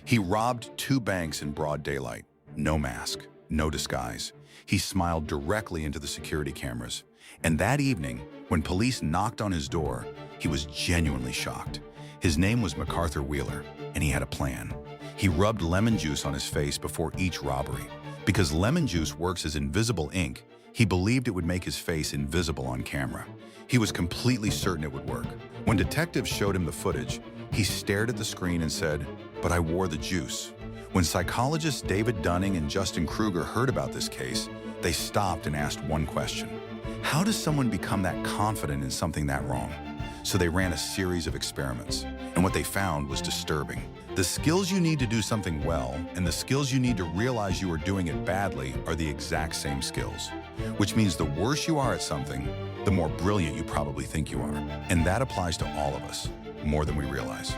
He robbed two banks in broad daylight. No mask, no disguise. He smiled directly into the security cameras. And that evening, when police knocked on his door, he was genuinely shocked. His name was MacArthur Wheeler, and he had a plan. He rubbed lemon juice on his face before each robbery. Because lemon juice works as invisible ink, he believed it would make his face invisible on camera. He was completely certain it would work. When detectives showed him the footage, he stared at the screen and said, "But I wore the juice." When psychologists David Dunning and Justin Kruger heard about this case, they stopped and asked one question. How does someone become that confident in something that wrong? So they ran a series of experiments, and what they found was disturbing. The skills you need to do something well and the skills you need to realize you are doing it badly are the exact same skills, which means the worse you are at something, the more brilliant you probably think you are. And that applies to all of us, more than we realize.